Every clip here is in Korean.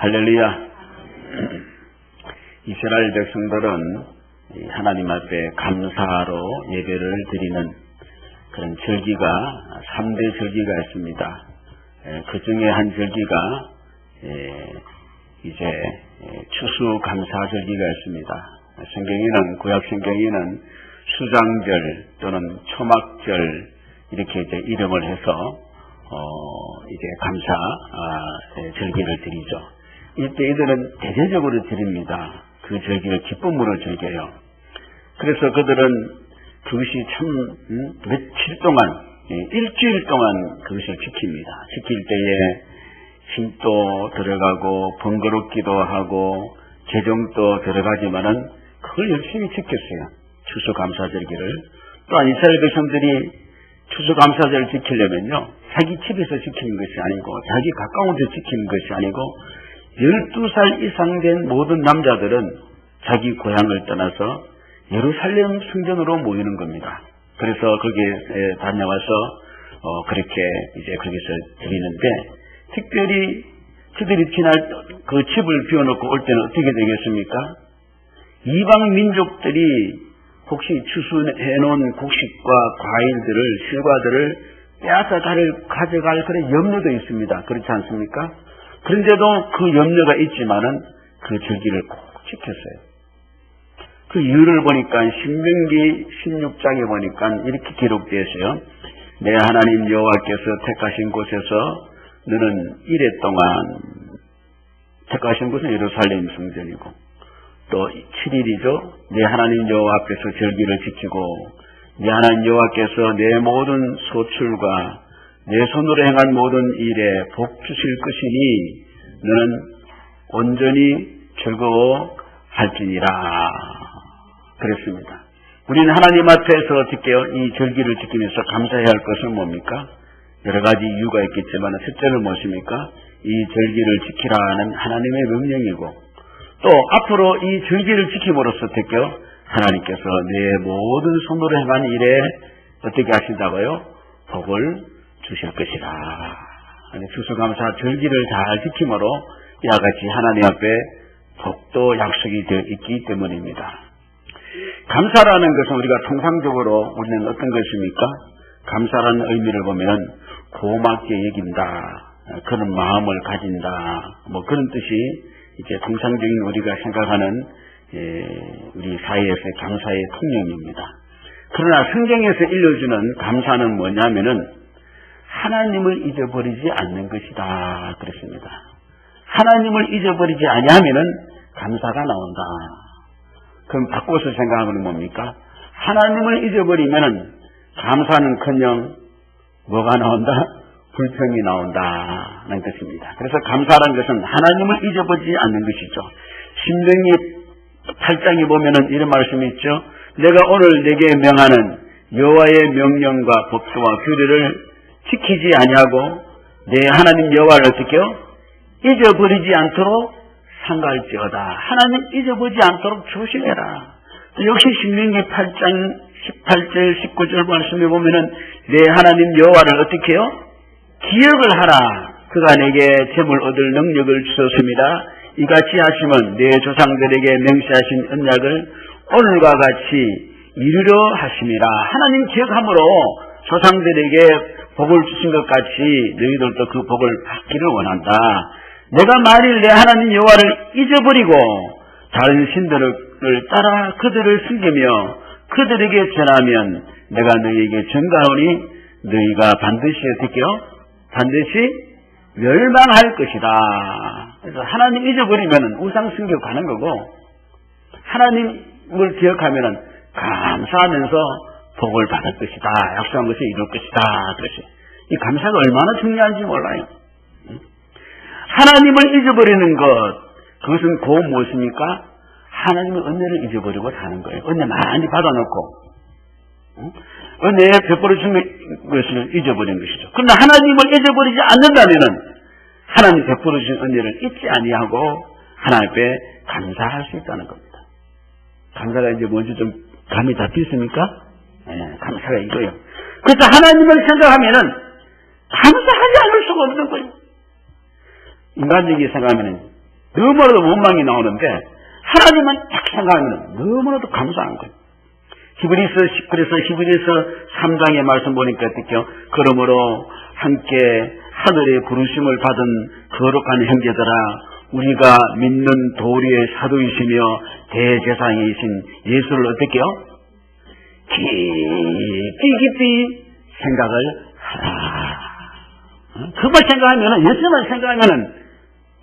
할렐루야. 이스라엘 백성들은 하나님 앞에 감사로 예배를 드리는 그런 절기가 3대 절기가 있습니다. 그 중에 한 절기가 이제 추수감사절기가 있습니다. 성경에는, 구약 성경에는 수장절 또는 초막절 이렇게 이제 이름을 해서 이제 감사 절기를 드리죠. 이때 이들은 대대적으로 드립니다. 그 절기를 기쁨으로 즐겨요. 그래서 그들은 그것이 참 며칠 동안, 일주일 동안 그것을 지킵니다. 지킬 때에 힘도 들어가고 번거롭기도 하고 재정도 들어가지만은 그걸 열심히 지켰어요. 추수감사절기를. 또한 이스라엘 백성들이 추수감사절을 지키려면요, 자기 집에서 지키는 것이 아니고 자기 가까운 데서 지키는 것이 아니고 12살 이상 된 모든 남자들은 자기 고향을 떠나서 예루살렘 성전으로 모이는 겁니다. 그래서 거기에 다녀와서 그렇게 이제 거기서 드리는데, 특별히 그들이 지날 그 집을 비워놓고 올 때는 어떻게 되겠습니까? 이방 민족들이 혹시 추수해놓은 곡식과 과일들을, 실과들을 빼앗아 가져갈 그런 염려도 있습니다. 그렇지 않습니까? 그런데도 그 염려가 있지만은 그 절기를 꼭 지켰어요. 그 이유를 보니까 신명기 16장에 보니까 이렇게 기록되어 있어요. 내 하나님 여호와께서 택하신 곳에서 너는 이래 동안, 택하신 곳은 예루살렘 성전이고 또 7일이죠. 내 하나님 여호와 앞에서 절기를 지키고 내 하나님 여호와께서 내 모든 소출과 내 손으로 행한 모든 일에 복 주실 것이니 너는 온전히 즐거워할지니라 그랬습니다. 우리는 하나님 앞에서 어떻게 이 절기를 지키면서 감사해야 할 것은 뭡니까? 여러 가지 이유가 있겠지만 첫째는 무엇입니까? 이 절기를 지키라는 하나님의 명령이고, 또 앞으로 이 절기를 지킴으로써 어떻게 하나님께서 내 모든 손으로 행한 일에 어떻게 하신다고요? 복을 주실 것이다. 추수감사 절기를 잘 지킴으로 이와 같이 하나님 앞에 복도 약속이 되어 있기 때문입니다. 감사라는 것은 우리가 통상적으로 우리는 어떤 것입니까? 감사라는 의미를 보면 고맙게 여긴다, 그런 마음을 가진다, 뭐 그런 뜻이 이제 통상적인 우리가 생각하는 우리 사회에서의 감사의 통념입니다. 그러나 성경에서 일러주는 감사는 뭐냐면은 하나님을 잊어버리지 않는 것이다 그랬습니다. 하나님을 잊어버리지 아니하면은 감사가 나온다. 그럼 바꿔서 생각하면 뭡니까? 하나님을 잊어버리면은 감사는커녕 뭐가 나온다? 불평이 나온다는 것입니다. 그래서 감사라는 것은 하나님을 잊어버리지 않는 것이죠. 신명기 8장에 보면은 이런 말씀이 있죠. 내가 오늘 내게 명하는 여호와의 명령과 법도와 규례를 지키지 아니하고 내 하나님 여호와를 어떻게요? 잊어버리지 않도록 삼가할지어다. 하나님 잊어버리지 않도록 조심해라. 역시 신명기 8장 18절 19절 말씀에 보면은 내 하나님 여호와를 어떻게 해요? 기억을 하라. 그가 내게 재물 얻을 능력을 주셨습니다. 이같이 하시면 내 조상들에게 명시하신 언약을 오늘과 같이 이루려 하심이라. 하나님 기억함으로 조상들에게 복을 주신 것 같이 너희들도 그 복을 받기를 원한다. 내가 만일 내 하나님 여호와를 잊어버리고 다른 신들을 따라 그들을 섬기며 그들에게 전하면 내가 너희에게 전가하오니 너희가 반드시 어떻게요? 반드시 멸망할 것이다. 그래서 하나님 잊어버리면 우상 섬기고 가는 거고, 하나님을 기억하면 감사하면서 복을 받을 것이다. 약속한 것을 이룰 것이다. 그래서 이 감사가 얼마나 중요한지 몰라요. 하나님을 잊어버리는 것, 그것은 곧 무엇입니까? 하나님의 은혜를 잊어버리고 사는 거예요. 은혜 많이 받아놓고 은혜에 베풀어 준 것을 잊어버린 것이죠. 그러나 하나님을 잊어버리지 않는다면은 하나님 베풀어 주신 은혜를 잊지 아니하고 하나님 앞에 감사할 수 있다는 겁니다. 감사가 이제 뭔지 좀 감이 잡히십니까? 네, 감사가 이거예요. 그래서 하나님을 생각하면은 감사하지 않을 수가 없는 거예요. 인간적인 생각하면은 너무나도 원망이 나오는데 하나님만 딱 생각하면 너무나도 감사한 거예요. 그래서 히브리서 3장의 말씀 보니까 어떻게요? 그러므로 함께 하늘의 부르심을 받은 거룩한 형제들아, 우리가 믿는 도리의 사도이시며 대제사장이신 예수를 어떻게요? 깊이 생각을 하라. 그만 생각하면은, 예수만 생각하면은,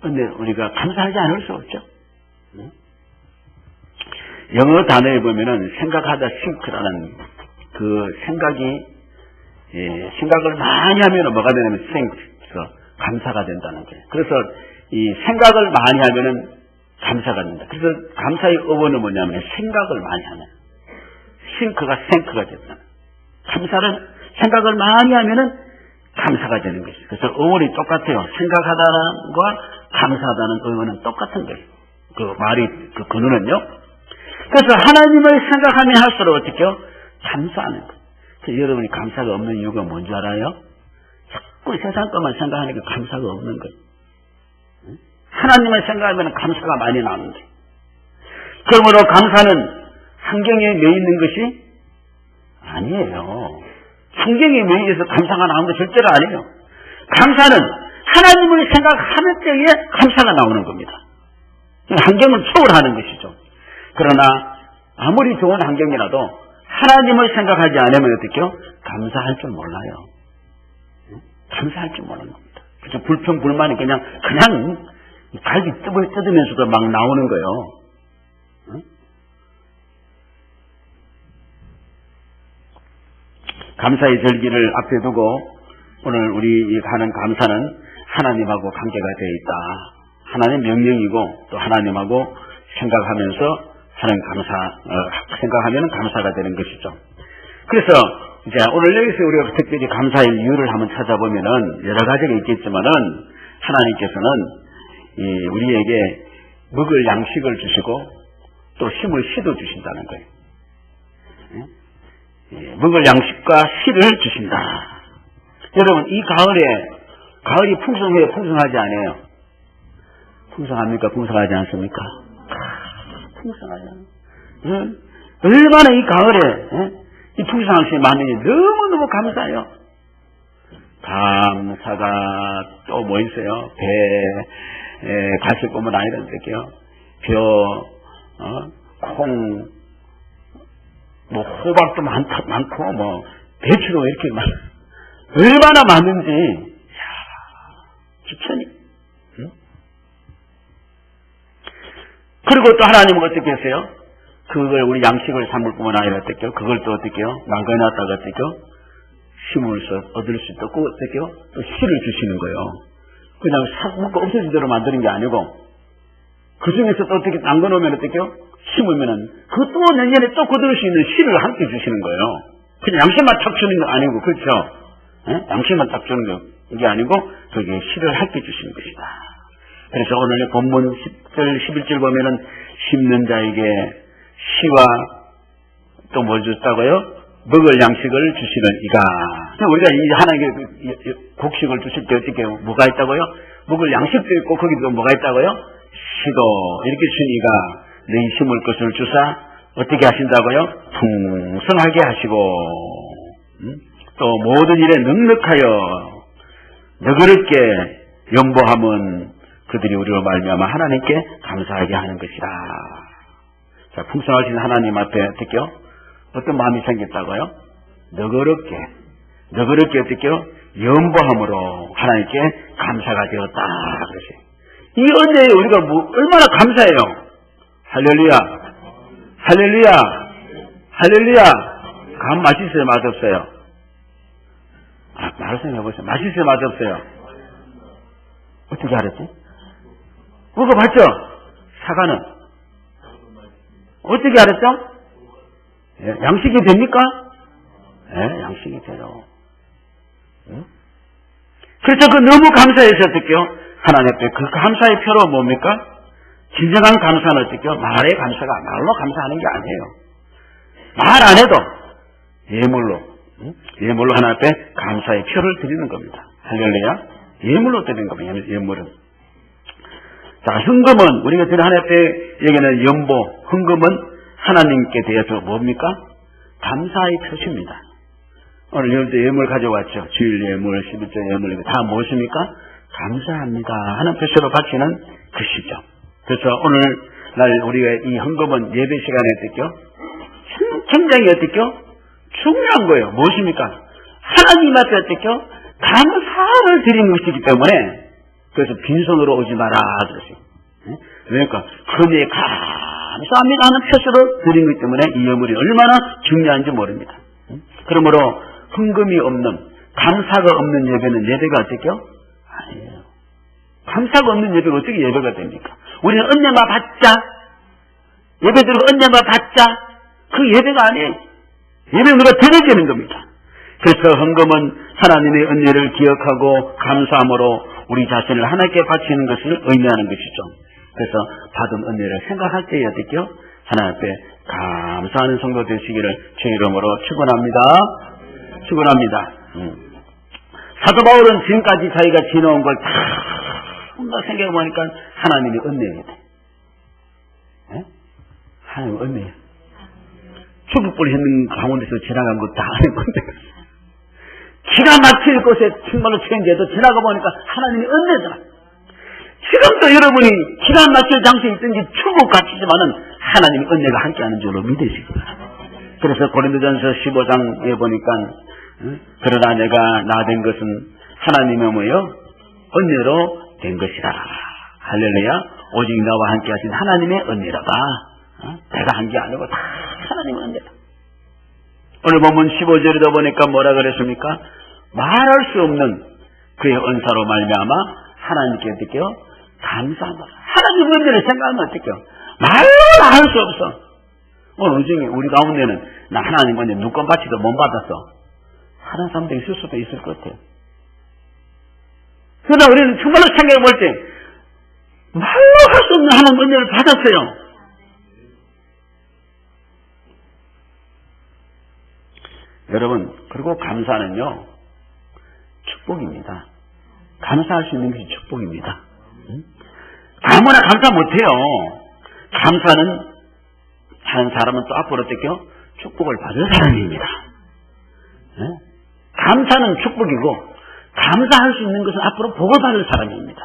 근데 우리가 감사하지 않을 수 없죠. 영어 단어에 보면은 생각하다 think라는 그 생각이, 생각을 많이 하면은 뭐가 되냐면 감사가 된다는 거예요. 그래서 이 생각을 많이 하면은 감사가 된다. 그래서 감사의 어원은 뭐냐면 생각을 많이 하면 think가 된다. 감사는 생각을 많이 하면은 감사가 되는 것이죠. 그래서 어원이 똑같아요. 생각하다는 것과 감사하다는 어원은 똑같은 거예요. 그 말이 그 근원은요. 그래서 하나님을 생각하면 할수록 어떻게요? 감사하는 거예요. 그래서 여러분이 감사가 없는 이유가 뭔지 알아요? 자꾸 세상 것만 생각하니까 감사가 없는 거예요. 하나님을 생각하면 감사가 많이 나오는데, 그러므로 감사는 환경에 매여 있는 것이 아니에요. 환경에 매여 있어서 감사가 나오는 거 절대로 아니에요. 감사는 하나님을 생각하는 때에 감사가 나오는 겁니다. 환경은 초월하는 것이죠. 그러나 아무리 좋은 환경이라도 하나님을 생각하지 않으면 어떻게요? 감사할 줄 몰라요. 감사할 줄 모르는 겁니다. 그죠? 불평, 불만이 그냥 갈비 뜯으면서도 막 나오는 거예요. 감사의 절기를 앞에 두고 오늘 우리 하는 감사는 하나님하고 관계가 되어 있다. 하나님 명령이고 또 하나님하고 생각하면서 하는 생각하면 감사가 되는 것이죠. 그래서 이제 오늘 여기서 우리가 특별히 감사의 이유를 한번 찾아보면은 여러 가지가 있겠지만은 하나님께서는 우리에게 먹을 양식을 주시고 또 힘을 씨도 주신다는 거예요. 먹을 양식과 씨를 주신다. 여러분, 이 가을이 풍성해요, 풍성하지 않아요? 풍성합니까? 풍성하지 않습니까? 풍성하죠. 얼마나 이 가을에 이 풍성한 것이 많으니 너무너무 감사해요. 감사가 또 뭐 있어요? 배에 가실 뿐만 아니라 이렇게요. 콩, 뭐 호박도 많고 뭐 배추도 이렇게 얼마나 많은지 기천이. 그리고 또 하나님은 어떻게 했어요? 그걸 우리 양식을 삼을 뿐만 아니라 어떻게요? 그걸 또 어떻게요? 남겨놨다가 어떻게요? 힘을 얻을 수 있고 어떻게요? 또 씨를 주시는 거예요. 그냥 싹 먹고 없어진 대로 만드는 게 아니고 그 중에서 또 어떻게 남겨놓으면 어떻게요? 심으면은 그 또 내년에 또 거둘 수 있는 씨를 함께 주시는 거예요. 그냥 양식만 딱 주는 게 아니고, 그렇죠? 양식만 딱 주는 게 아니고 거기에 씨를 함께 주시는 것이다. 그래서 오늘 본문 10절, 11절 보면은 심는 자에게 씨와 또 뭐 줬다고요? 먹을 양식을 주시는 이가. 우리가 이 하나님께 곡식을 주실 때 어떻게 뭐가 있다고요? 먹을 양식도 있고 거기도 뭐가 있다고요? 씨도 이렇게 주신 이가 너희 심을 것을 주사 어떻게 하신다고요? 풍성하게 하시고 또 모든 일에 넉넉하여 너그럽게 연보함은 그들이 우리로 말미암아 하나님께 감사하게 하는 것이다. 자, 풍성하신 하나님 앞에 어떻게요? 어떤 마음이 생겼다고요? 너그럽게 어떻게요? 연보함으로 하나님께 감사가 되었다. 그러지. 이 은혜에 우리가 얼마나 감사해요. 할렐루야. 감 맛있어요, 맛없어요? 말을 생각해보세요. 맛있어요, 맛없어요? 어떻게 알았지? 그거 맞죠? 사과는? 어떻게 알았죠? 양식이 됩니까? 양식이 돼요. 그래서 너무 감사해서 어떡해요? 하나님 앞에 그 감사의 표로 뭡니까? 진정한 감사는 어떡해요? 말의 감사가 말로 감사하는 게 아니에요. 말 안 해도 예물로 하나님 앞에 감사의 표를 드리는 겁니다. 할렐루야. 예물로 드리는 겁니다. 예물은. 자, 헌금은 우리가 드린 하나님 앞에 얘기하는 연보, 헌금은 하나님께 대해서 뭡니까? 감사의 표시입니다. 오늘 여러분들 예물 가져왔죠. 주일 예물, 11조 예물, 다 무엇입니까? 감사합니다 하는 표시로 바치는 것이죠. 그래서 오늘날 우리가 이 헌금은 예배 시간에 어떻게요? 굉장히 어떻게요? 중요한 거예요. 무엇입니까? 하나님 앞에 어떻게요? 감사를 드리는 것이기 때문에, 그래서 빈손으로 오지 마라 그러세요. 그러니까 헌에 감사합니다 하는 표시로 드리는 것이기 때문에 이 예물이 얼마나 중요한지 모릅니다. 그러므로 헌금이 없는, 감사가 없는 예배는 예배가 어떻게요? 아니에요. 감사가 없는 예배가 어떻게 예배가 됩니까? 우리는 은혜만 받자, 예배드리고 은혜만 받자, 그 예배가 아니에요. 예배는 누가 드려지는 겁니다. 그래서 헌금은 하나님의 은혜를 기억하고 감사함으로 우리 자신을 하나님께 바치는 것을 의미하는 것이죠. 그래서 받은 은혜를 생각할 때에 어떻게요? 하나님 앞에 감사하는 성도 되시기를 주 이름으로 축원합니다. 축원합니다. 사도 바울은 지금까지 자기가 지나온 걸 다 생각해보니까 하나님이 은혜예요. 하나님 은혜예요. 축복을 했는 가운데서 지나간 것도 하나님 은혜예요. 기가 막힐 곳에 정말로 체인지에도 지나가 보니까 하나님이 은혜더라. 지금도 여러분이 기가 막힐 장소에 있든지 축복 같이지만은 하나님이 은혜가 함께하는 줄로 믿으시기 바랍니다. 그래서 고린도전서 15장에 보니까 그러나 내가 나 된 것은 하나님의 뭐요? 은혜로 된 것이라. 할렐루야. 오직 나와 함께 하신 하나님의 은혜라다. 내가 한 게 아니고 다 하나님의 은혜다. 오늘 본문 15절에도 보니까 뭐라 그랬습니까? 말할 수 없는 그의 은사로 말미암아 하나님께 어떻게요? 감사합니다. 하나님의 은혜를 생각하면 어떻게요? 말로 할 수 없어. 오늘 중에 우리 가운데는 나 하나님 은혜 눈꽃 받지도 못 받았어 하는 사람도 있을 수도 있을 것 같아요. 그러나 우리는 정말로 생각해 볼 때 말로 할 수 없는 하나님 은혜를 받았어요. 여러분, 그리고 감사는요, 축복입니다. 감사할 수 있는 것이 축복입니다. 아무나 감사 못해요. 감사는 하는 사람은 또 앞으로 어떻게요? 축복을 받을 사람입니다. 감사는 축복이고, 감사할 수 있는 것은 앞으로 복을 받을 사람입니다.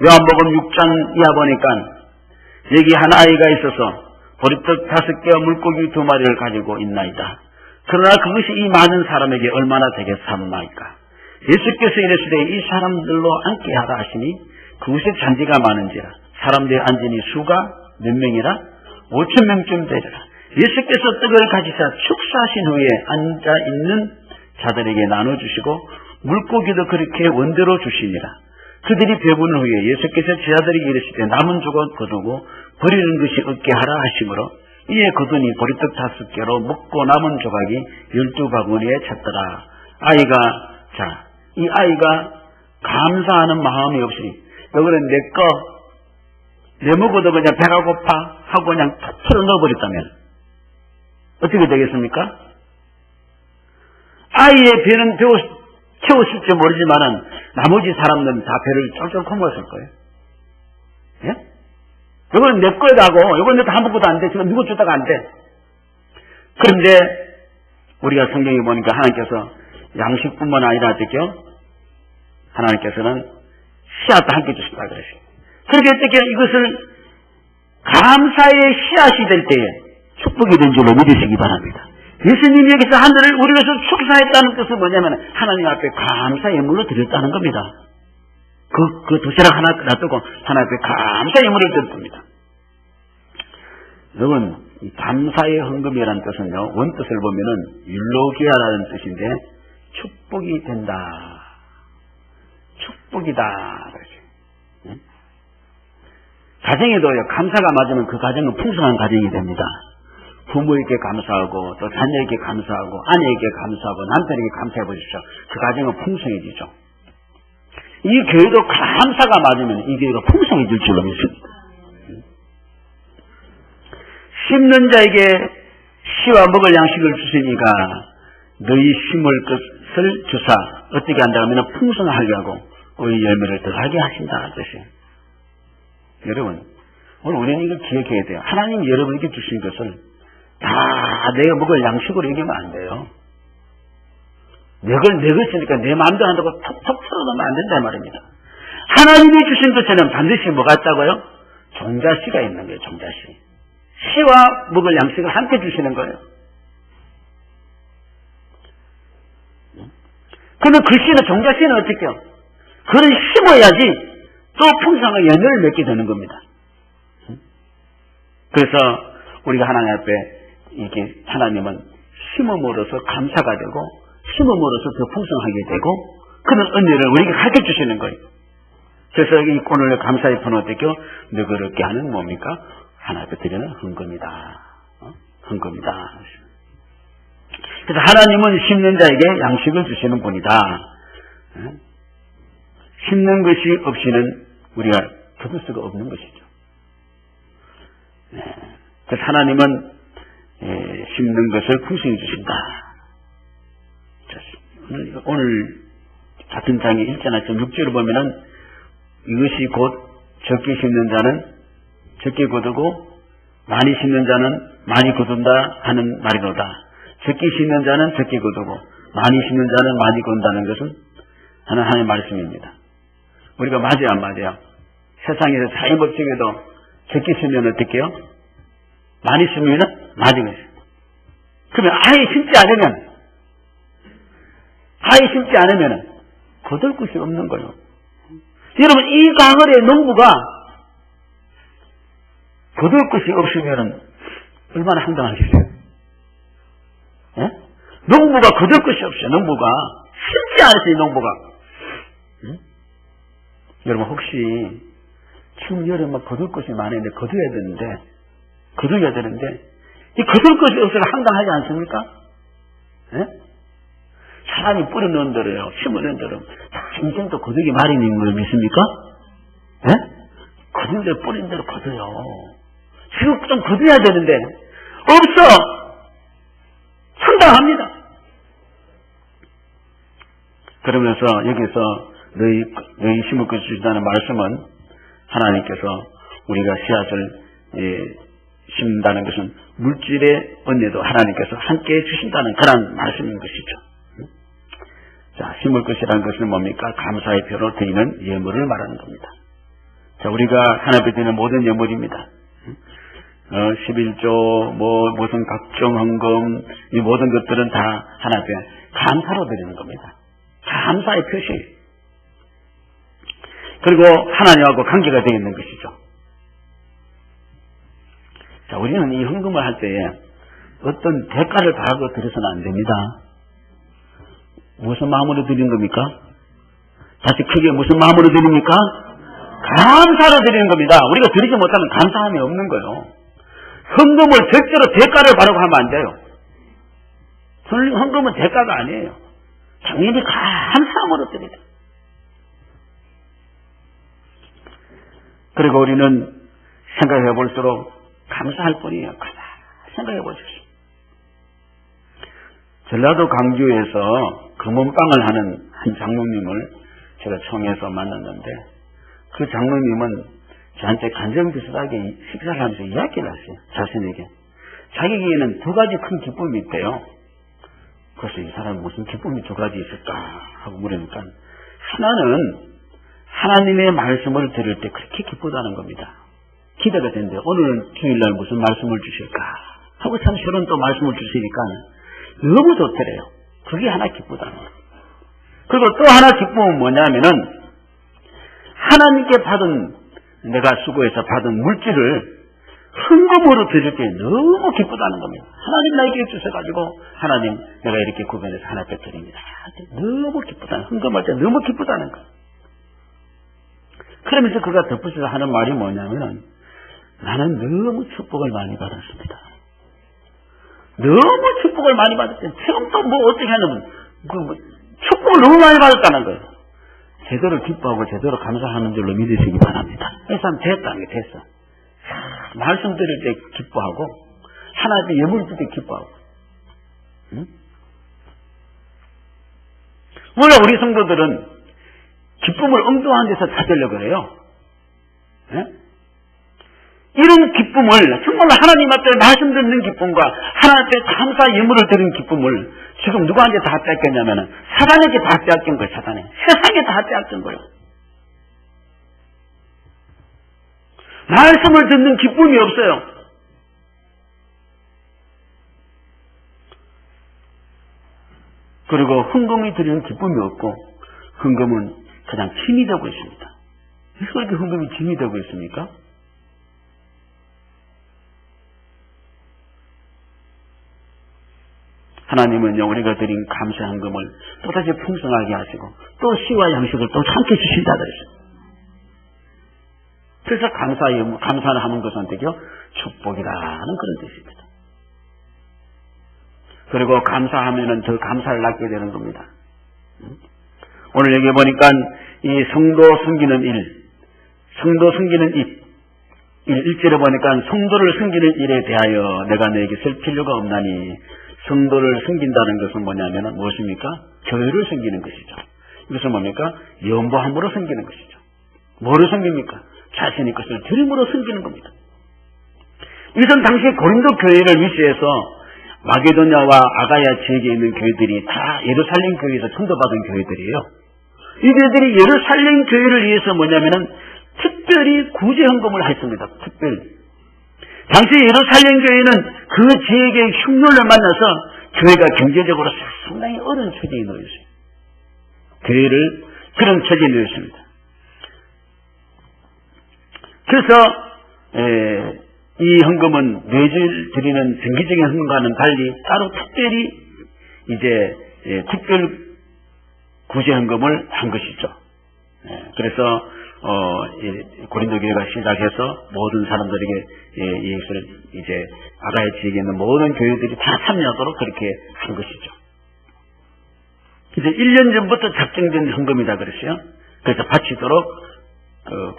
요한복음 6장 이하 보니까, 여기 한 아이가 있어서 보리떡 5개와 물고기 2마리를 가지고 있나이다. 그러나 그것이 이 많은 사람에게 얼마나 되겠사옵나이까. 예수께서 이르시되 이 사람들로 앉게 하라 하시니 그곳에 잔디가 많은지라. 사람들이 앉으니 수가 몇 명이라? 5,000명쯤 되리라. 예수께서 떡을 가지사 축사하신 후에 앉아있는 자들에게 나눠주시고 물고기도 그렇게 원대로 주시니라. 그들이 배부른 후에 예수께서 제자들에게 이르시되 남은 조각 거두고 버리는 것이 없게 하라 하시므로 이에 거두니 보리떡 5개로 먹고 남은 조각이 12바구니에 찼더라. 이 아이가 감사하는 마음이 없이 너는 내 먹어도 그냥 배가 고파 하고 그냥 털어 넣어버렸다면 어떻게 되겠습니까? 아이의 배는 채웠을지 모르지만은 나머지 사람들은 다 배를 쫄쫄 커먹었을 거예요. 예? 이건 내 거다고, 이건 내가 아무것도 안 돼. 지금 누구 주다가 안 돼. 그런데, 우리가 성경에 보니까 하나님께서 양식뿐만 아니라 어떻게요? 하나님께서는 씨앗도 함께 주신다 그러시고. 그렇게 어떻게 이것을 감사의 씨앗이 될 때에 축복이 된 줄로 믿으시기 바랍니다. 예수님이 여기서 하늘을 우리 위해서 축사했다는 뜻은 뭐냐면 하나님 앞에 감사 예물로 드렸다는 겁니다. 그 도시락 하나 놔두고 하나님 앞에 감사 예물을 드릴 겁니다. 여러분, 이 감사의 헌금이라는 뜻은요, 원뜻을 보면은 율로기아라는 뜻인데 축복이 된다. 축복이다. 그렇죠. 가정에도요, 감사가 맞으면 그 가정은 풍성한 가정이 됩니다. 부모에게 감사하고 또 자녀에게 감사하고 아내에게 감사하고 남편에게 감사해 보십시오. 그 가정은 풍성해지죠. 이 교회도 감사가 맞으면 이 교회가 풍성해질 줄로 믿습니다. 심는 자에게 씨와 먹을 양식을 주시니까 너희 심을 것을 주사 어떻게 한다 하면 풍성하게 하고 의 열매를 더하게 하신다. 뜻이에요. 여러분, 오늘 우리는 이걸 기억해야 돼요. 하나님이 여러분에게 주신 것을 다 내가 먹을 양식으로 여기면 안 돼요. 내 것이니까 내 마음대로 한다고 톡톡 틀어놓으면 안 된다 말입니다. 하나님이 주신 것에는 반드시 뭐가 있다고요? 종자씨가 있는 거예요. 종자씨. 씨와 먹을 양식을 함께 주시는 거예요. 그러면 그 씨는, 종자씨는 어떻게 해요? 그를 심어야지 또 풍성한 열매를 맺게 되는 겁니다. 그래서 우리가 하나님 앞에 이게 하나님은 심음으로써 감사가 되고 심음으로써 더 풍성하게 되고 그런 은혜를 우리에게 가르쳐 주시는 거예요. 그래서 이 오늘 감사의 표는 어떻게 너그럽게 하는 뭡니까? 하나님 앞에 드리는 헌금이다. 헌금이다. 그래서 하나님은 심는 자에게 양식을 주시는 분이다. 심는 것이 없이는 우리가 거둘 수가 없는 것이죠. 그래서 하나님은 심는 것을 풍성히 주신다. 오늘 같은 장의 1절 6절을 보면은 이것이 곧 적게 심는 자는 적게 거두고 많이 심는 자는 많이 거둔다 하는 말이로다. 적게 심는 자는 적게 거두고 많이 심는 자는 많이 거둔다는 것은 하나님의 말씀입니다. 우리가 맞아요, 안 맞아요? 세상에서 자연법칙에도 적게 심으면 어떻게 해요? 많이 심으면 맞은 거죠. 그러면 아예 심지 않으면 거둘 곳이 없는 거예요. 여러분, 이 가을에 농부가 거둘 곳이 없으면 얼마나 황당하겠어요? 예? 농부가 거둘 곳이 없어요. 농부가 심지 않았어요. 농부가. 여러분, 혹시 지금 여름에 거둘 곳이 많은데 거둬야 되는데 이 거둘 곳이 없어서 황당하지 않습니까? 예? 사람이 뿌려놓은 대로요, 심어놓은 대로 다 인생도 거두기 마련인 걸 믿습니까? 예? 거둔 대로 뿌린 대로 거둬요. 지금 좀 거둬야 되는데 없어. 황당합니다. 그러면서 여기서 너희 심을 것을 주신다는 말씀은 하나님께서 우리가 씨앗을 심는다는 것은 물질의 은혜도 하나님께서 함께 주신다는 그런 말씀인 것이죠. 자, 심을 것이라는 것은 뭡니까? 감사의 표로 드리는 예물을 말하는 겁니다. 자, 우리가 하나님 앞에 드리는 모든 예물입니다. 11조, 무슨 각종 헌금, 이 모든 것들은 다 하나님 앞에 감사로 드리는 겁니다. 감사의 표시. 그리고 하나님하고 관계가 되어 있는 것이죠. 자, 우리는 이 헌금을 할 때에 어떤 대가를 바라고 드려서는 안 됩니다. 무슨 마음으로 드리는 겁니까? 다시 크게 무슨 마음으로 드립니까? 감사로 드리는 겁니다. 우리가 드리지 못하면 감사함이 없는 거예요. 헌금을 절대로 대가를 바라고 하면 안 돼요. 헌금은 대가가 아니에요. 당연히 감사함으로 드리죠. 그리고 우리는 생각해 볼수록 감사할 뿐이에요. 생각해 보십시오. 전라도 광주에서 금은빵을 하는 한 장로님을 제가 청해서 만났는데 그 장로님은 저한테 간정비슷하게 식사를 하면서 이야기를 했어요. 자신에게. 자기에게는 두 가지 큰 기쁨이 있대요. 그래서 이 사람은 무슨 기쁨이 두 가지 있을까 하고 물으니까 하나는 하나님의 말씀을 들을 때 그렇게 기쁘다는 겁니다. 기대가 된대. 오늘 주일날 무슨 말씀을 주실까 하고 참 새로운 또 말씀을 주시니까 너무 좋더래요. 그게 하나 기쁘다는 거예요. 그리고 또 하나 기쁨은 뭐냐면은 하나님께 내가 수고해서 받은 물질을 헌금으로 드릴 때 너무 기쁘다는 겁니다. 하나님 나에게 주셔가지고 하나님 내가 이렇게 구별해서 하나 앞에 드립니다. 너무 기쁘다는, 헌금할 때 너무 기쁘다는 거예요. 그러면서 그가 덧붙여서 하는 말이 뭐냐면은 나는 너무 축복을 많이 받았습니다. 너무 축복을 많이 받았어요. 지금 또 어떻게 하냐면 축복을 너무 많이 받았다는 거예요. 제대로 기뻐하고 제대로 감사하는 줄로 믿으시기 바랍니다. 이 사람 됐다는 게 됐어. 말씀 드릴 때 기뻐하고 하나님께 예물 줄 때 기뻐하고. 응? 원래 우리 성도들은 기쁨을 엉뚱한 데서 찾으려고 그래요. 예? 기쁨을, 정말로 하나님 앞에 말씀 듣는 기쁨과 하나님 앞에 감사 예물을 드리는 기쁨을 지금 누구한테 다 뺏겼냐면은 사단에게 다 빼앗긴 거예요. 사단에. 세상에 다 빼앗긴 거예요. 말씀을 듣는 기쁨이 없어요. 그리고 헌금이 드리는 기쁨이 없고 헌금은 그냥 짐이 되고 있습니다. 왜 그렇게 헌금이 짐이 되고 있습니까? 하나님은요, 우리가 드린 감사 헌금을 또다시 풍성하게 하시고 또 시와 양식을 또 함께 주신다 그랬어요. 그래서 감사를 하는 것은 되게요 축복이라는 그런 뜻입니다. 그리고 감사하면은 더 감사를 낳게 되는 겁니다. 오늘 여기 보니까 이 성도 섬기는 일, 성도 섬기는 일, 1절에 보니까 성도를 섬기는 일에 대하여 내가 너에게 쓸 필요가 없나니, 성도를 섬긴다는 것은 뭐냐면 무엇입니까? 교회를 섬기는 것이죠. 이것은 뭡니까? 연보함으로 섬기는 것이죠. 뭐를 섬깁니까? 자신의 것을 드림으로 섬기는 겁니다. 이것은 당시 고린도 교회를 위시해서 마게도냐와 아가야 지역에 있는 교회들이 다 예루살렘 교회에서 천도받은 교회들이에요. 이 교회들이 예루살렘 교회를 위해서 뭐냐면은 특별히 구제 헌금을 했습니다. 특별히. 당시 예루살렘 교회는 그 지역의 흉년을 만나서 교회가 경제적으로 상당히 어려운 처지에 놓였어요. 교회를 그런 처지에 놓였습니다. 그래서 이 헌금은 매주 드리는 정기적인 헌금과는 달리 따로 특별히 이제 특별 구제 헌금을 한 것이죠. 그래서 고린도 교회가 시작해서 모든 사람들에게 이것을 이제 아가야 지역에 있는 모든 교회들이 다 참여하도록 그렇게 한 것이죠. 이제 1년 전부터 작정된 헌금이다 그랬어요. 그래서 바치도록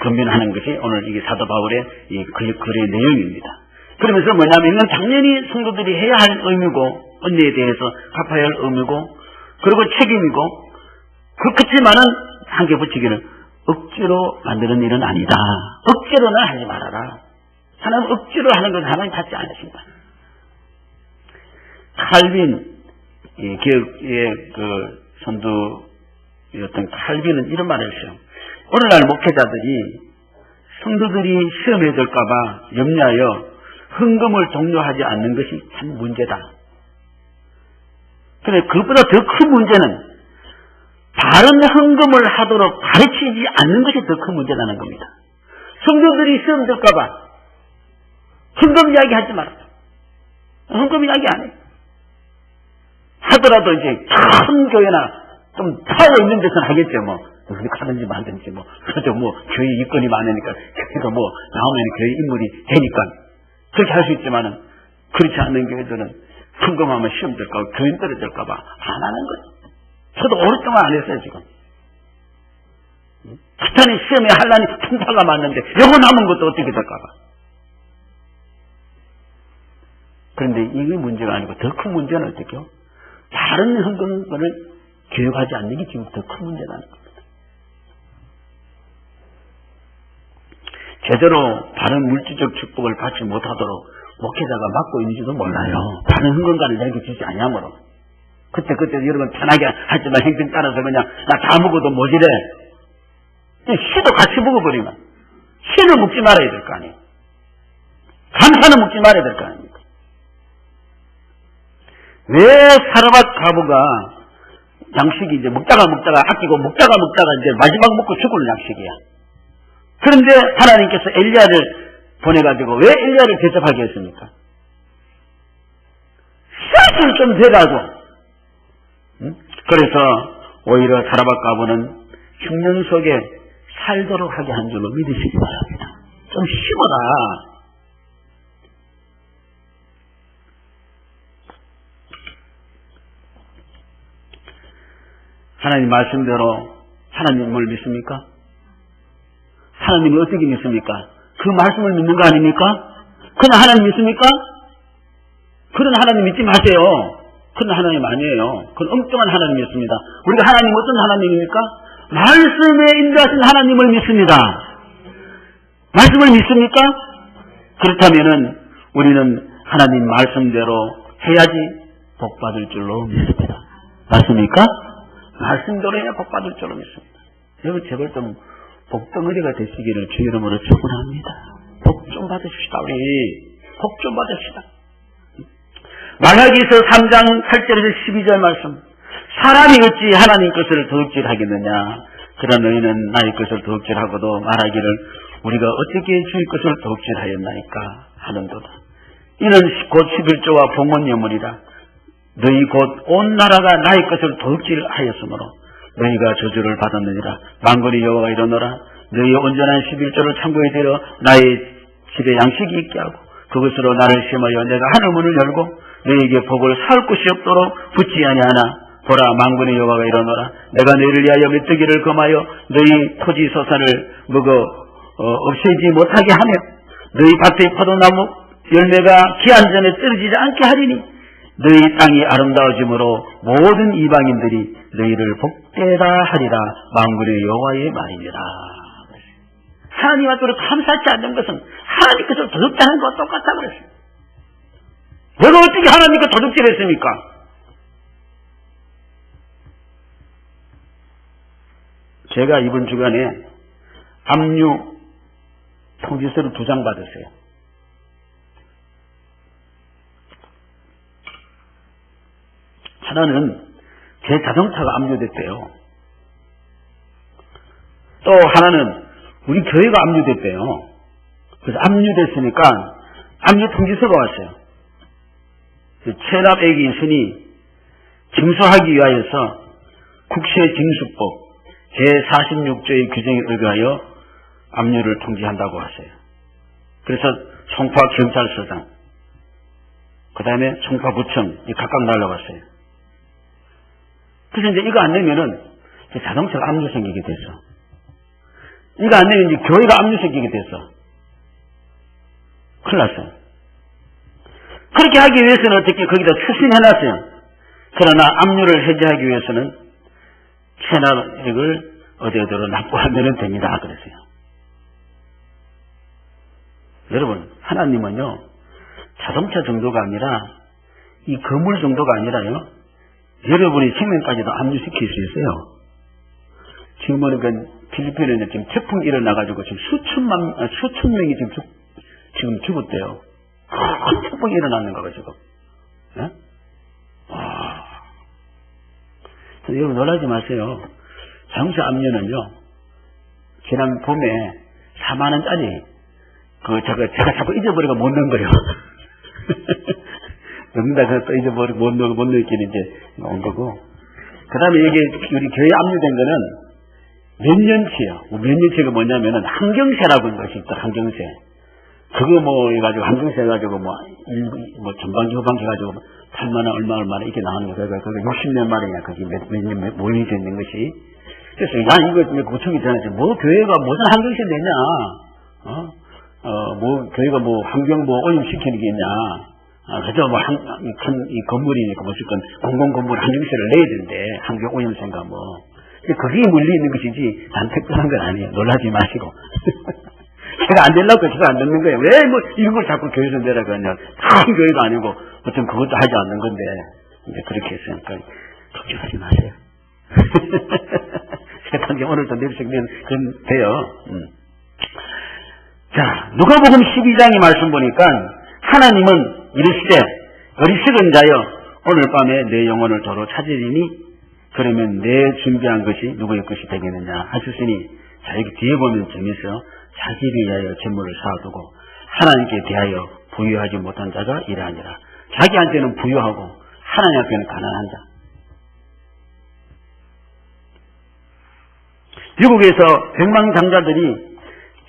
권면하는 것이 오늘 이게 사도 바울의 이 글의 내용입니다. 그러면서 뭐냐면 이건 당연히 성도들이 해야 할 의무고 언니에 대해서 갚아야 할 의무고 그리고 책임이고 그렇지만은 한 개 붙이기는 억지로 만드는 일은 아니다. 억지로는 하지 말아라. 하나님 억지로 하는 것은 하나님 받지 않으신다. 칼빈 기억의 그 선두였던 칼빈은 이런 말을 했어요. 오늘날 목회자들이 성도들이 시험에 들까봐 염려하여 헌금을 독려하지 않는 것이 참 문제다. 그런데 그것보다 더 큰 문제는 바른 헌금을 하도록 가르치지 않는 것이 더 큰 문제라는 겁니다. 성도들이 시험 들까봐 헌금 이야기 하지 마라. 헌금 이야기 안 해. 하더라도 이제 큰 교회나 좀 파워 있는 데서는 하겠죠, 뭐. 어디 가든지 말든지 뭐. 그래도 뭐, 교회 이권이 많으니까, 교회가 뭐, 나오면 교회 인물이 되니까. 그렇게 할 수 있지만은, 그렇지 않는 교회들은 헌금하면 시험 들까봐, 교인 떨어질까봐 안 하는 거예요. 저도 오랫동안 안 했어요, 지금. 사탄이 시험에 한란이 풍파가 맞는데, 요거 남은 것도 어떻게 될까봐. 그런데 이게 문제가 아니고, 더 큰 문제는 어떻게요? 다른 헌금을 교육하지 않는 게 지금 더 큰 문제라는 겁니다. 제대로 바른 물질적 축복을 받지 못하도록 목회자가 막고 있는지도 몰라요. 바른 헌금과를 남겨주지 않냐므로. 그때 여러분 편하게 하지만 행정 따라서 그냥 나 다 먹어도 모질해. 시도 같이 먹어버리면 시를 먹지 말아야 될 거 아니에요. 감사는 먹지 말아야 될 거 아닙니까? 왜 사르밧 과부가 양식이 이제 먹다가 아끼고 먹다가 이제 마지막 먹고 죽을 양식이야. 그런데 하나님께서 엘리야를 보내가지고 왜 엘리야를 대접하게 했습니까? 씨앗을 좀 대가지고. 그래서 오히려 사르밧 과부는 흉년 속에 살도록 하게 한 줄로 믿으시기 바랍니다. 좀 쉬워라. 하나님 말씀대로 하나님을 믿습니까? 하나님을 어떻게 믿습니까? 그 말씀을 믿는 거 아닙니까? 그러나 하나님 믿습니까? 그런 하나님 믿지 마세요. 그런 하나님 아니에요. 그건 엉뚱한 하나님이었습니다. 우리가 하나님 어떤 하나님입니까? 말씀에 인도하신 하나님을 믿습니다. 말씀을 믿습니까? 그렇다면은 우리는 하나님 말씀대로 해야지 복 받을 줄로 믿습니다. 맞습니까? 말씀대로 해야 복 받을 줄로 믿습니다. 여러분 제발 좀 복덩어리가 되시기를 주 이름으로 축원합니다. 복 좀 받으십시다. 우리 복 좀 받읍시다. 말라기서 3장 8절에서 12절 말씀. 사람이 어찌 하나님 것을 도둑질하겠느냐. 그러나 너희는 나의 것을 도둑질하고도 말하기를 우리가 어떻게 주의 것을 도둑질하였나이까 하는도다. 이는 곧 11조와 봉헌 예물이라. 너희 곧 온 나라가 나의 것을 도둑질하였으므로 너희가 저주를 받았느니라. 만군의 여호와가 이르노라. 너희 온전한 11조를 창고에 들여 나의 집에 양식이 있게 하고 그것으로 나를 심하여 내가 하늘문을 열고 너희에게 복을 사올 곳이 없도록 붙지 아니하나. 보라, 만군의 여호와가 이르노라. 내가 너희를 위하여 메뚜기를 금하여 너희 토지 소산을 먹어 없애지 못하게 하며 너희 밭의 포도나무 열매가 기한 전에 떨어지지 않게 하리니 너희 땅이 아름다워짐으로 모든 이방인들이 너희를 복되다 하리라. 만군의 여호와의 말이니라. 하나님 앞으로 감사치 않는 것은 하나님 것을 도둑질하는 것과 똑같다고 그랬어요. 내가 어떻게 하나님 것 도둑질했습니까? 제가 이번 주간에 압류 통지서를 2장 받았어요. 하나는 제 자동차가 압류됐대요. 또 하나는 우리 교회가 압류됐대요. 그래서 압류됐으니까 압류 통지서가 왔어요. 체납액이 있으니 징수하기 위하여서 국세징수법 제46조의 규정에 의거하여 압류를 통지한다고 하세요. 그래서 송파경찰서장, 그 다음에 송파구청 각각 날라갔어요. 그래서 이제 이거 안 내면은 자동차가 압류 생기게 됐어. 이거 안 내면 이제 교회가 압류 생기게 됐어. 큰일 났어요. 그렇게 하기 위해서는 어떻게 거기다 추신해놨어요. 그러나 압류를 해제하기 위해서는 체납액을 어디에도 납부하면 됩니다. 그랬어요. 여러분, 하나님은요, 자동차 정도가 아니라, 이 건물 정도가 아니라요, 여러분의 생명까지도 압류시킬 수 있어요. 지금은 필리핀에는 지금 태풍이 일어나가지고 지금 수천 명이 지금 죽었대요. 큰 태풍이 일어났는 거가 지금. 네? 와. 여러분 놀라지 마세요. 자동차 압류는요, 지난 봄에 4만원짜리, 제가 자꾸 잊어버리고 못 넣은 거예요. 넣는다, 또 잊어버리고 못 넣기는 이제 온 거고. 그 다음에 이게 우리 교회에 압류된 거는 몇 년치요. 몇 년치가 뭐냐면은 항경세라고 하는 것이 있다, 항경세. 그거 해가지고, 항경세 해가지고 전반기, 후반기 해가지고 8만원, 얼마 이렇게 나오는 거예요. 그게 60년 만이야. 그게 몇 년 모임이 되는 것이. 그래서, 이거 구청이 되는지, 교회가 무슨 항경세 내냐? 교회가 환경 오염시키는 게 있냐? 그저 이 건물이니까 무조건 공공건물 항경세를 내야 되는데, 환경 오염세인가 그게 물리 있는 것이지, 난 특별한 건 아니에요. 놀라지 마시고. 제가 안 되려고 제가 안 듣는 거예요. 왜 이런 걸 자꾸 교회에서 내라고 하냐. 큰 교회가 아니고, 보통 그것도 하지 않는 건데, 이제 그렇게 했으니까, 걱정하지 마세요. 세상에 오늘도 내리시면 그건 돼요. 자, 누가복음 12장의 말씀 보니까, 하나님은 이르시되, 어리석은 자여, 오늘 밤에 내 영혼을 도로 찾으리니, 그러면 내 준비한 것이 누구의 것이 되겠느냐 하셨으니, 자, 여기 뒤에 보면 재밌어요. 자기를 위하여 재물을 쌓아두고 하나님께 대하여 부유하지 못한 자가 이러하니라. 자기한테는 부유하고 하나님 앞에는 가난한 자. 미국에서 백망장자들이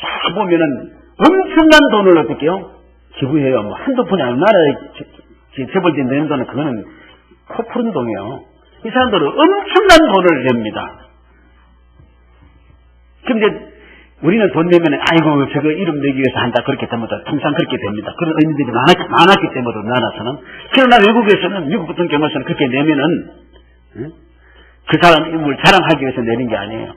쫙 보면은 엄청난 돈을 어떻게 해요? 기부해요. 한두 푼이 아니라 나라에 재벌들이 내는 돈은 그거는 코 푸른 돈이에요. 이 사람들은 엄청난 돈을 냅니다. 근데 우리는 돈 내면, 아이고, 저거 이름 내기 위해서 한다. 그렇게 됩니다. 통상 그렇게 됩니다. 그런 의미들이 많았기 때문에, 우리나라에서는. 그러나 외국에서는, 미국 같은 경우에서는 그렇게 내면은, 그 사람 인물 자랑하기 위해서 내는 게 아니에요.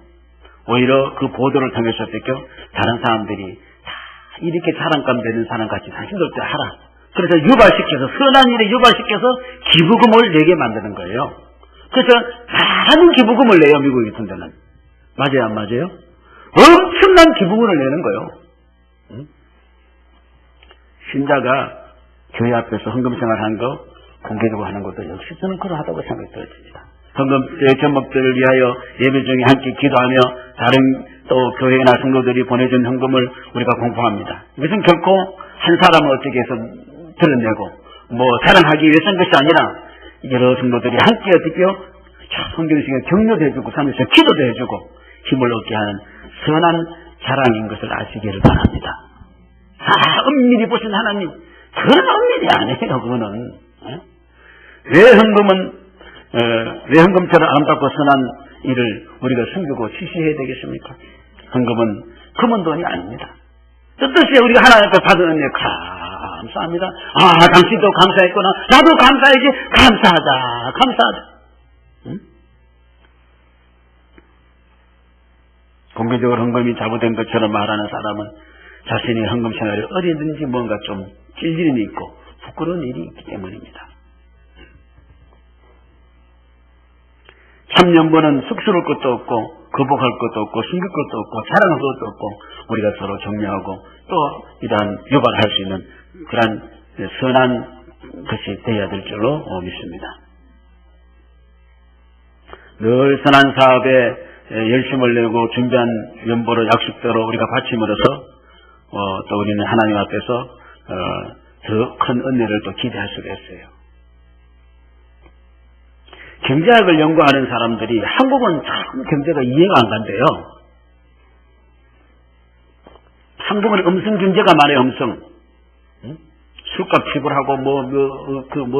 오히려 그 보도를 통해서 어떻게 다른 사람들이 다 이렇게 자랑감 되는 사람같이 자신들도 하라. 그래서 유발시켜서, 선한 일에 유발시켜서 기부금을 내게 만드는 거예요. 그래서 많은 기부금을 내요, 미국 같은 데는. 맞아요, 안 맞아요? 엄청난 기부금을 내는 거예요. 신자가 교회 앞에서 헌금 생활하는 거 공개적으로 하는 것도 역시 저는 그러하다고 생각이 들어집니다. 헌금 제목들을 위하여 예배 중에 함께 기도하며 다른 또 교회나 성도들이 보내준 헌금을 우리가 공포합니다. 이것은 결코 한 사람을 어떻게 해서 드러내고 자랑하기 위해서인 것이 아니라 여러 성도들이 함께 어떻게 성경 시간에 격려도 해주고 삶에서 기도도 해주고 힘을 얻게 하는 선한 자랑인 것을 아시기를 바랍니다. 엄밀히 보신 하나님, 그런 엄밀히 아니에요. 그거는 왜 헌금처럼 아름답고 선한 일을 우리가 숨기고 시시해야 되겠습니까? 헌금은 금은 돈이 아닙니다. 뜻이 우리가 하나님 앞에 받은 은혜 감사합니다. 당신도 감사했구나. 나도 감사해야지. 감사하자. 응? 공개적으로 헌금이 잘못된 것처럼 말하는 사람은 자신의 헌금 생활에 어디든지 뭔가 좀 찔림이 있고 부끄러운 일이 있기 때문입니다. 참연보는 쑥스러울 것도 없고 거복할 것도 없고 숨길 것도 없고 자랑할 것도 없고 우리가 서로 격려하고 또 이러한 유발할 수 있는 그러한 선한 것이 되어야 될 줄로 믿습니다. 늘 선한 사업에 열심을 내고 준비한 연보로 약속대로 우리가 바침으로써 또 우리는 하나님 앞에서 더 큰 은혜를 또 기대할 수가 있어요. 경제학을 연구하는 사람들이 한국은 참 경제가 이해가 안 간대요. 한국은 음성 경제가 많아요. 음성. 술값 지불하고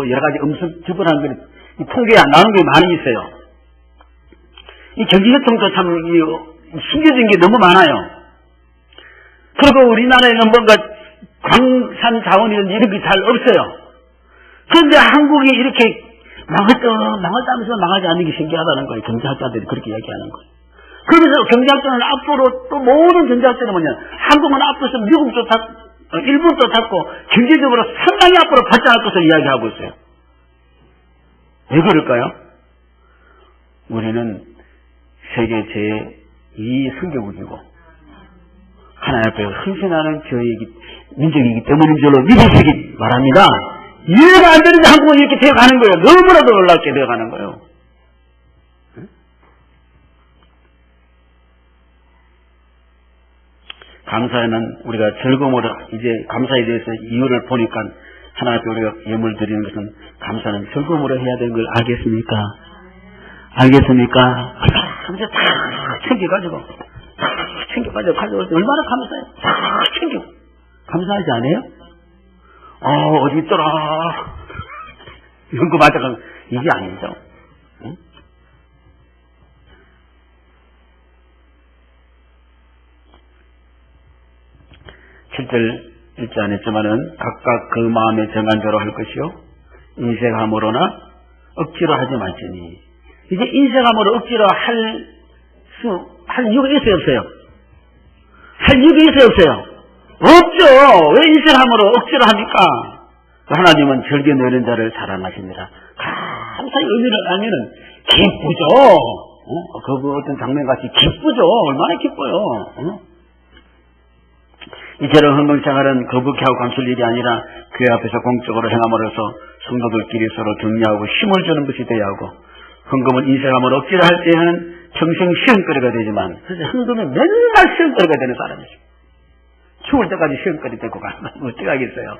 여러 가지 음성 지불하는 게 통계에 안 나오는 게 많이 있어요. 이 경제활동도 참 숨겨진 게 너무 많아요. 그리고 우리나라에는 뭔가 광산 자원이든 이런 게 잘 없어요. 그런데 한국이 이렇게 망했다면서 망하지 않는 게 신기하다는 거예요. 경제학자들이 그렇게 이야기하는 거예요. 그래서 경제학자는 앞으로 또 모든 경제학자는 한국은 앞으로 미국도 일본도 닫고 경제적으로 상당히 앞으로 발전할 것을 이야기하고 있어요. 왜 그럴까요? 우리는 세계 제2 선교국이고 하나님 앞에 헌신하는 민족이기 때문인 줄로 믿으시기 바랍니다. 이해가 안 되는데 한국은 이렇게 되어가는 거예요. 너무나도 놀랍게 되어가는 거예요. 감사에는 우리가 즐거움으로 이제 감사에 대해서 이유를 보니까 하나님 앞에 우리가 예물 드리는 것은 감사는 즐거움으로 해야 되는 걸 알겠습니까? 감사 다 챙겨가지고 가져올 때 얼마나 감사해요. 다 챙기고 감사하지 않아요? 어디 있더라. 이런 거 맞아가 이게 아니죠. 응? 읽지 않았지만은 각각 그 마음에 정한 대로 할 것이요 인색함으로나 억지로 하지 말지니. 이제 인색함으로 억지로 할 이유가 있어요, 없어요? 할 이유가 있어요, 없어요? 없죠. 왜 인색함으로 억지로 합니까? 하나님은 절개 내는 자를 사랑하십니다. 감사의 의미를 알면은 기쁘죠. 그 어떤 장면같이 기쁘죠. 얼마나 기뻐요. 이처럼 헌금생활은 거북해하고 감출 일이 아니라 교회 앞에서 공적으로 행함으로써 성도들끼리 서로 격려하고 힘을 주는 것이 되어야 하고, 헌금은 인색함으로 억지로 할 때는 평생 시험거리가 되지만 사실 헌금이 맨날 시험거리가 되는 사람이죠. 죽을 때까지 시험거리 되고 가면 어떻게 하겠어요?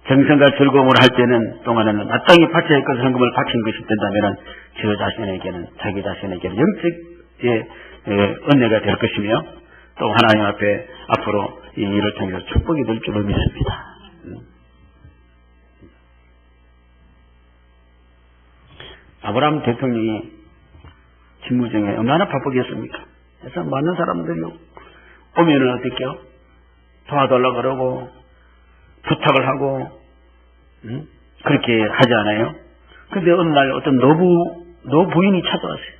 정성과 즐거움을 할 때는 동안에는 마땅히 바쳐야 할 것을 헌금을 바친 것이 된다면 자기 자신에게는 영적의 은혜가 될 것이며 또 하나님 앞에 앞으로 이 일을 통해서 축복이 될 줄을 믿습니다. 아브라함 대통령이 직무 중에 얼마나 바쁘겠습니까? 그래서 많은 사람들이 오면은 어떻게요? 도와달라고 그러고 부탁을 하고 그렇게 하지 않아요? 근데 어느 날 어떤 노부인이 찾아왔어요.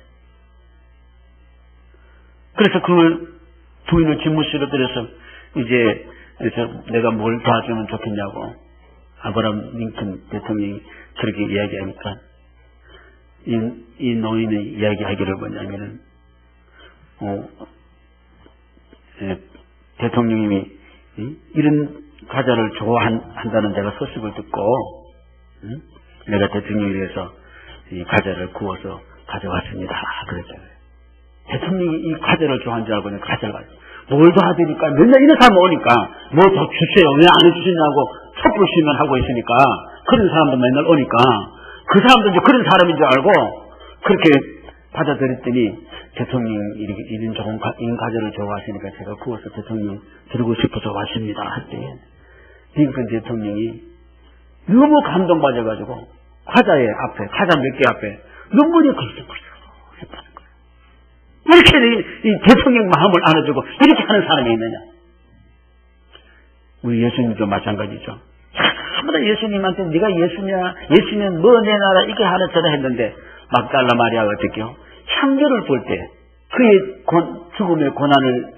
그래서 그걸 부인을 집무실로 들여서 이제 내가 뭘 도와주면 좋겠냐고 아브라함 링컨 대통령이 그렇게 이야기하니까 이 노인의 이야기하기를 뭐냐면은 대통령님이 이런 과자를 좋아한다는 내가 소식을 듣고 내가 대통령에 대해서 이 과자를 구워서 가져왔습니다. 그랬잖아요. 대통령이 이 과자를 좋아하는 줄 알고 그냥 과자를 뭘 도와드릴까? 맨날 이런 사람 오니까 뭐 더 주세요. 왜 안 해주시냐고 촛불 시위만 하고 있으니까 그런 사람도 맨날 오니까 그 사람도 이제 그런 사람인 줄 알고 그렇게 받아들였더니 대통령이 이런 좋은 과자를 좋아하시니까 제가 구워서 대통령 드리고 싶어서 왔습니다. 할 때 링컨 대통령이 너무 감동받아가지고 과자 몇 개 앞에 눈물이 글썽글썽 했다는 거예요. 이렇게 이 대통령 마음을 안아주고 이렇게 하는 사람이 있느냐? 우리 예수님도 마찬가지죠. 아무나 예수님한테 네가 예수냐, 예수면 뭐 내놔라 이렇게 하는 전화 했는데 막달라 마리아가 어떻게요? 향료를 볼 때 그의 죽음의 고난을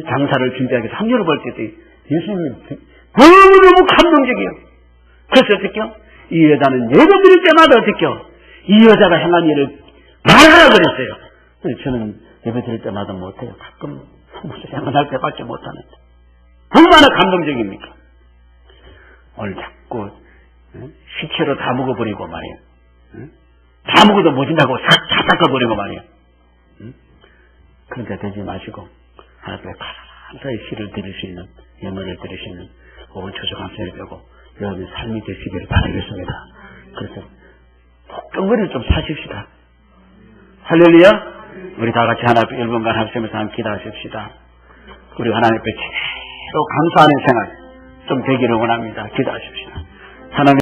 장사를 준비하기 위해서 향료를 볼 때 예수님이 너무너무 감동적이에요. 그래서 어떻게요? 이 여자는 예배 드릴 때마다 어떻게요? 이 여자가 행한 일을 말하라 그랬어요. 저는 예배 드릴 때마다 못해요. 가끔 행한할 때밖에 못하는데 얼마나 감동적입니까? 오늘 자꾸 시체로 다 먹어버리고 말이에요. 다 먹어도 모진다고 싹 닦아버리고 말이에요. 그러니까 되지 마시고 하나님께 감사의 시를 드릴 수 있는 예물을 드릴 수 있는 온 조직한 세를 빼고 여러분의 삶이 되시기를 바라겠습니다. 그래서 복덩거리를 좀 사십시다. 할렐루야. 우리 다 같이 하나 1분간 합심해서 함께 기도하십시다. 우리 하나님 앞에 제대로 감사하는 생활 좀 되기를 원합니다. 기도하십시다. 하나님